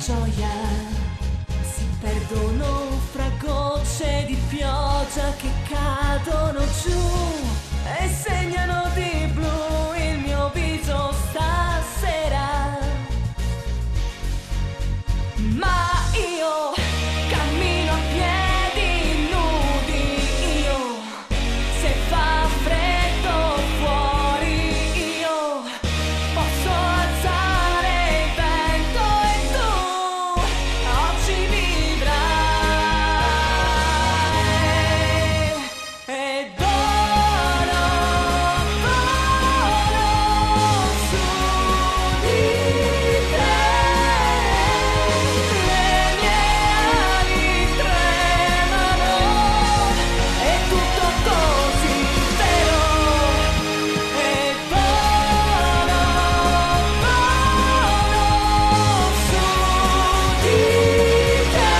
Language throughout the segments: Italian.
gioia si perdono fra gocce di pioggia che cadono giù e segnano di blu il mio viso stasera. Ma io cammino a piedi nudi, io se fa freddo fuori io posso alzare il vento e tu oggi vivrai e volo su di te. Le mie ali tremano, è tutto così vero e volo su di te.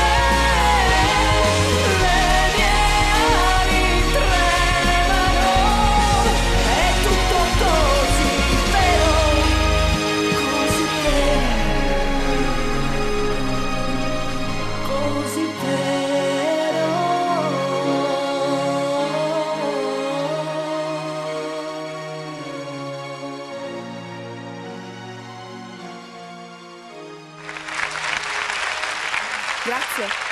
Le mie ali tremano, è tutto così vero, così vero, così vero. Grazie.